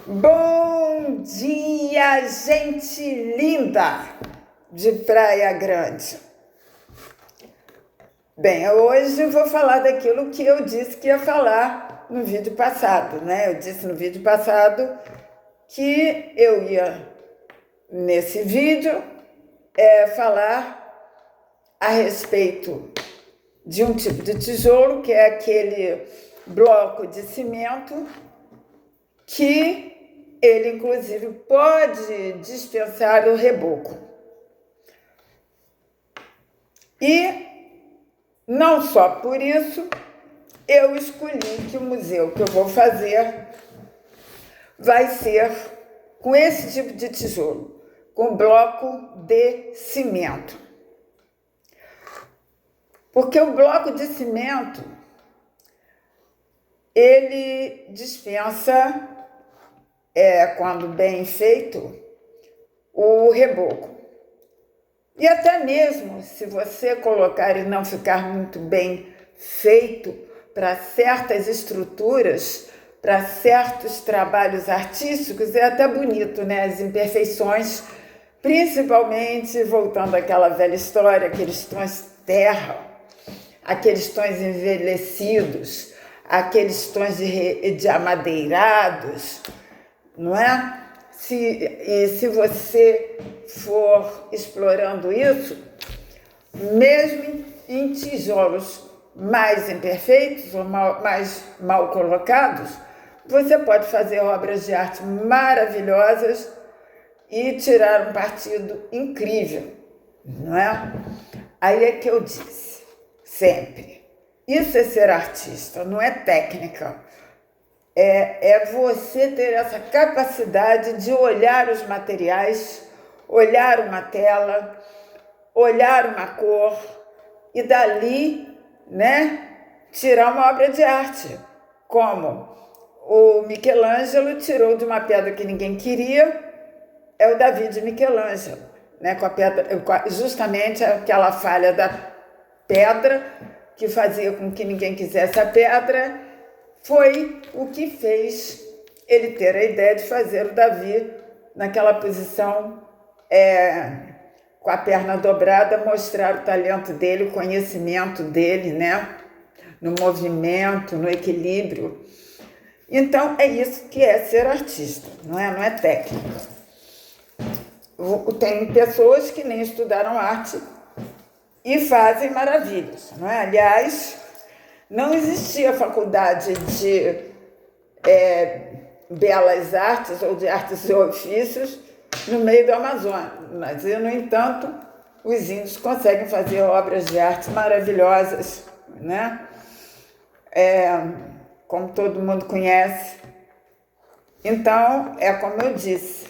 Bom dia, gente linda de Praia Grande. Bem, hoje eu vou falar daquilo que eu disse que ia falar no vídeo passado, né? Eu disse no vídeo passado que eu ia, nesse vídeo, falar a respeito de um tipo de tijolo, que é aquele bloco de cimento que ele, inclusive, pode dispensar o reboco. E, não só por isso, eu escolhi que o museu que eu vou fazer vai ser com esse tipo de tijolo, com bloco de cimento. Porque o bloco de cimento, ele dispensa, quando bem feito, o reboco. E até mesmo se você colocar e não ficar muito bem feito para certas estruturas, para certos trabalhos artísticos, é até bonito, né? As imperfeições, principalmente voltando àquela velha história, aqueles tons terra, aqueles tons envelhecidos, aqueles tons de amadeirados, não é? Se você for explorando isso, mesmo em tijolos mais imperfeitos ou mais mal colocados, você pode fazer obras de arte maravilhosas e tirar um partido incrível, não é? Aí é que eu disse, sempre, isso é ser artista, não é técnica. É você ter essa capacidade de olhar os materiais, olhar uma tela, olhar uma cor e dali, né, tirar uma obra de arte. Como o Michelangelo tirou de uma pedra que ninguém queria, é o Davi de Michelangelo, né, com a pedra, justamente aquela falha da pedra que fazia com que ninguém quisesse a pedra, foi o que fez ele ter a ideia de fazer o Davi naquela posição, com a perna dobrada, mostrar o talento dele, o conhecimento dele, né? No movimento, no equilíbrio. Então, é isso que é ser artista, não é? Não é técnica. Tem pessoas que nem estudaram arte e fazem maravilhas, não é? Aliás, não existia faculdade de belas artes ou de artes e ofícios no meio do Amazonas. E, no entanto, os índios conseguem fazer obras de arte maravilhosas, né? Como todo mundo conhece. Então, é como eu disse,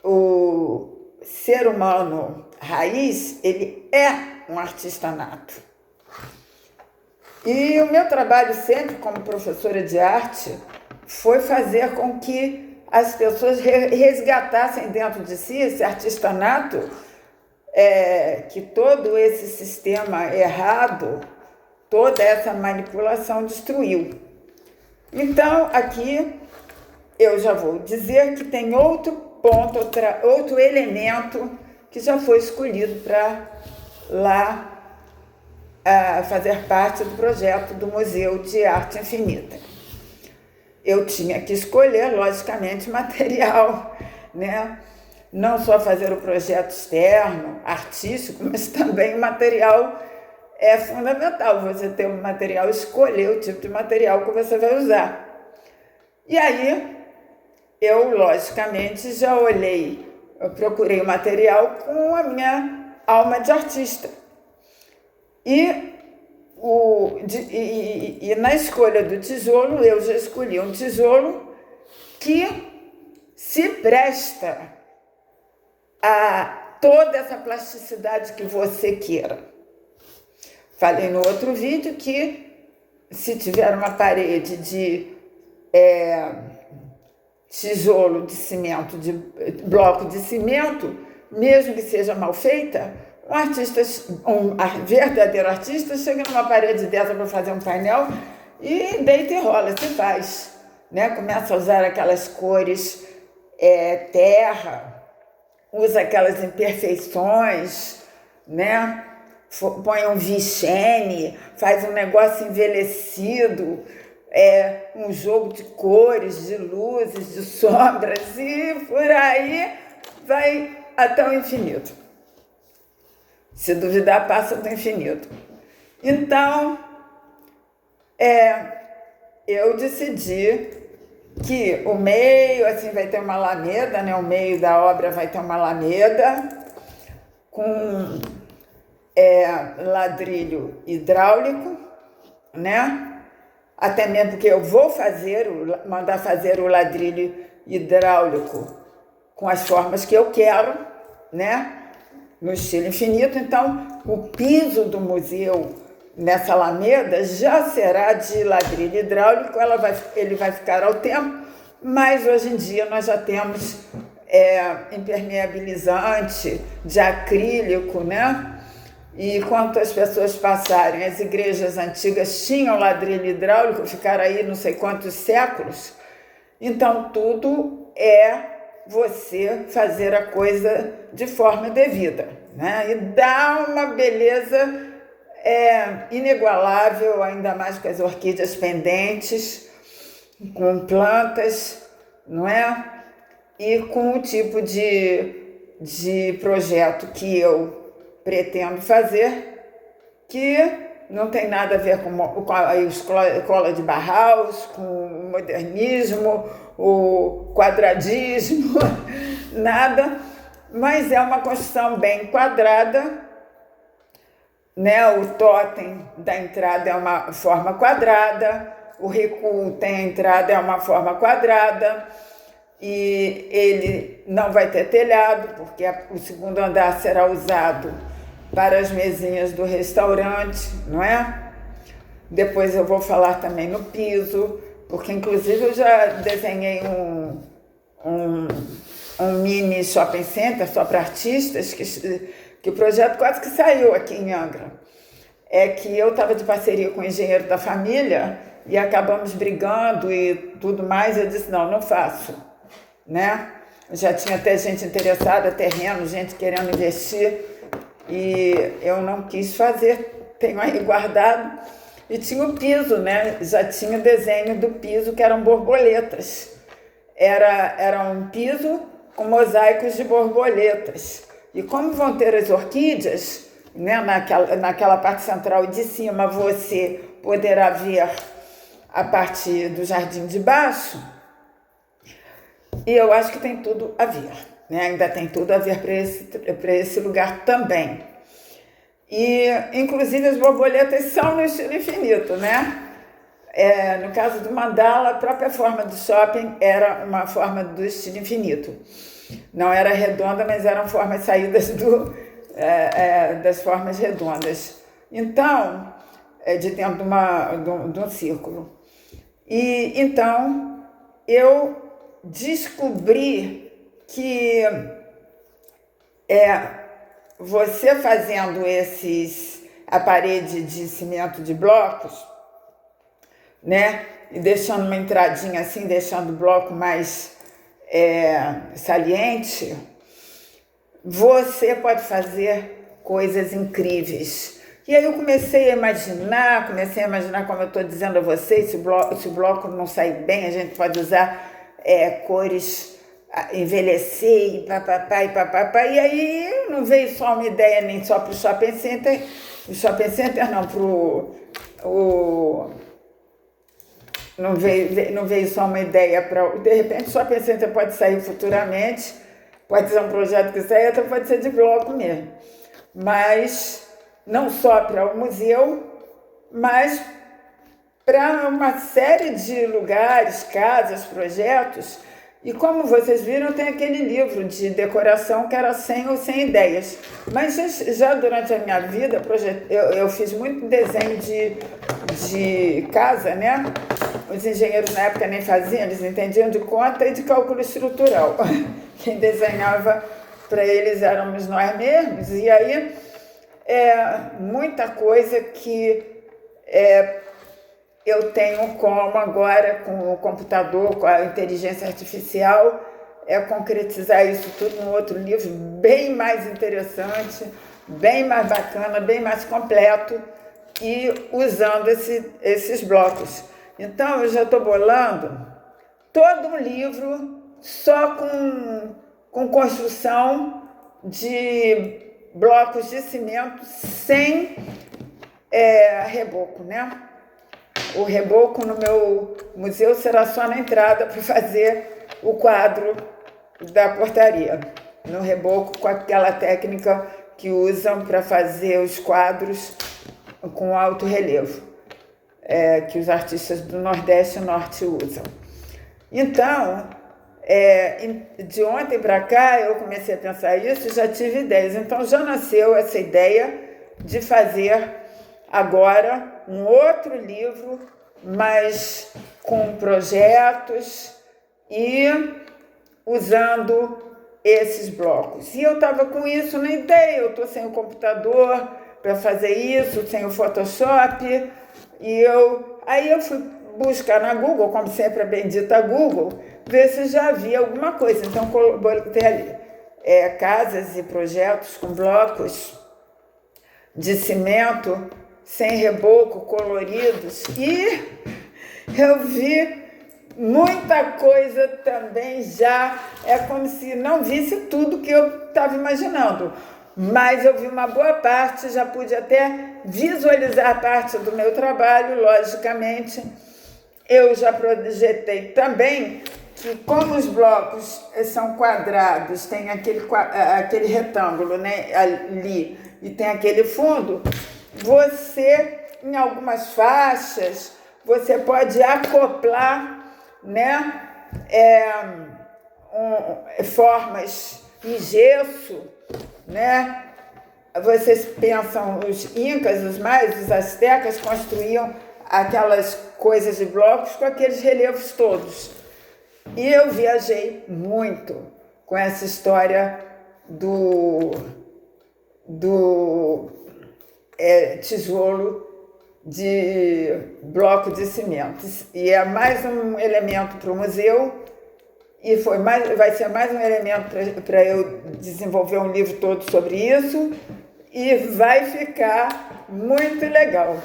o ser humano raiz, ele é um artista nato. E o meu trabalho sempre como professora de arte foi fazer com que as pessoas resgatassem dentro de si esse artista nato, que todo esse sistema errado, toda essa manipulação destruiu. Então, aqui eu já vou dizer que tem outro ponto, outro elemento que já foi escolhido para lá fazer parte do projeto do Museu de Arte Infinita. Eu tinha que escolher, logicamente, material, né? Não só fazer o projeto externo, artístico, mas também o material é fundamental. Você ter um material, escolher o tipo de material que você vai usar. E aí, eu, logicamente, já eu procurei o material com a minha alma de artista. E na escolha do tijolo, eu já escolhi um tijolo que se presta a toda essa plasticidade que você queira. Falei no outro vídeo que se tiver uma parede de tijolo de cimento, de bloco de cimento, mesmo que seja mal feita, um verdadeiro artista chega numa parede dessa para fazer um painel e deita e rola, se faz, né? Começa a usar aquelas cores terra, usa aquelas imperfeições, né? Põe um Vicene, faz um negócio envelhecido, um jogo de cores, de luzes, de sombras, e por aí vai até o infinito. Se duvidar, passa do infinito. Então, eu decidi que o meio, assim, vai ter uma alameda, né? O meio da obra vai ter uma alameda com ladrilho hidráulico, né? Até mesmo porque eu vou mandar fazer o ladrilho hidráulico com as formas que eu quero, né? No estilo infinito. Então, o piso do museu nessa alameda já será de ladrilho hidráulico, ele vai ficar ao tempo, mas hoje em dia nós já temos impermeabilizante de acrílico, né? E quando as pessoas passarem, as igrejas antigas tinham ladrilho hidráulico, ficaram aí não sei quantos séculos. Então, tudo você fazer a coisa de forma devida, né? E dá uma beleza inigualável, ainda mais com as orquídeas pendentes, com plantas, não é? E com o tipo de projeto que eu pretendo fazer, que não tem nada a ver com a escola de Bauhaus, com o modernismo, o quadradismo, nada, mas é uma construção bem quadrada, né? O totem da entrada é uma forma quadrada, o recuo tem a entrada, é uma forma quadrada, e ele não vai ter telhado, porque o segundo andar será usado para as mesinhas do restaurante, não é? Depois eu vou falar também no piso, porque inclusive eu já desenhei um mini shopping center só para artistas, que o projeto quase que saiu aqui em Angra. É que eu estava de parceria com o engenheiro da família e acabamos brigando e tudo mais. Eu disse, não faço, né? Já tinha até gente interessada, terreno, gente querendo investir, e eu não quis fazer, tenho aí guardado. E tinha o piso, né? Já tinha o desenho do piso, que eram borboletas. Era um piso com mosaicos de borboletas. E como vão ter as orquídeas, né? Naquela parte central e de cima você poderá ver a parte do jardim de baixo, e eu acho que tem tudo a ver, né? Ainda tem tudo a ver para esse lugar também. E, inclusive, as borboletas são no estilo infinito, né? No caso do mandala, a própria forma do shopping era uma forma do estilo infinito. Não era redonda, mas eram formas saídas das formas redondas. Então, de dentro de um círculo. E, então, eu descobri que você fazendo a parede de cimento de blocos, né, e deixando uma entradinha assim, deixando o bloco mais saliente, você pode fazer coisas incríveis. E aí eu comecei a imaginar como eu estou dizendo a vocês, se o bloco não sair bem, a gente pode usar cores, envelhecer e papapá, e aí não veio só uma ideia nem só para o shopping center, não veio só uma ideia para, de repente o shopping center pode sair futuramente, pode ser um projeto que saia, até pode ser de bloco mesmo, mas não só para o museu, mas para uma série de lugares, casas, projetos. E como vocês viram, tem aquele livro de decoração que era 100 ou 100 ideias. Mas já durante a minha vida, eu fiz muito desenho de casa, né? Os engenheiros na época nem faziam, eles entendiam de conta e de cálculo estrutural. Quem desenhava para eles éramos nós mesmos. E aí, muita coisa que eu tenho como agora, com o computador, com a inteligência artificial, concretizar isso tudo num outro livro bem mais interessante, bem mais bacana, bem mais completo, e usando esses blocos. Então, eu já estou bolando todo um livro só com construção de blocos de cimento sem reboco, né? O reboco no meu museu será só na entrada para fazer o quadro da portaria. No reboco, com aquela técnica que usam para fazer os quadros com alto relevo, que os artistas do Nordeste e Norte usam. Então, de ontem para cá, eu comecei a pensar isso e já tive ideias. Então, já nasceu essa ideia de fazer agora um outro livro, mas com projetos e usando esses blocos. E eu estava com isso na ideia, eu estou sem o computador para fazer isso, sem o Photoshop, aí eu fui buscar na Google, como sempre a bendita Google, ver se já havia alguma coisa. Então, botei ali casas e projetos com blocos de cimento, sem reboco, coloridos, e eu vi muita coisa também já, como se não visse tudo que eu estava imaginando, mas eu vi uma boa parte, já pude até visualizar parte do meu trabalho, logicamente. Eu já projetei também que, como os blocos são quadrados, tem aquele retângulo, né, ali, e tem aquele fundo, você, em algumas faixas, você pode acoplar, né, formas em gesso, né? Vocês pensam, os incas, os astecas construíam aquelas coisas de blocos com aqueles relevos todos. E eu viajei muito com essa história do tijolo de bloco de cimento. E é mais um elemento para o museu, e vai ser mais um elemento para eu desenvolver um livro todo sobre isso, e vai ficar muito legal.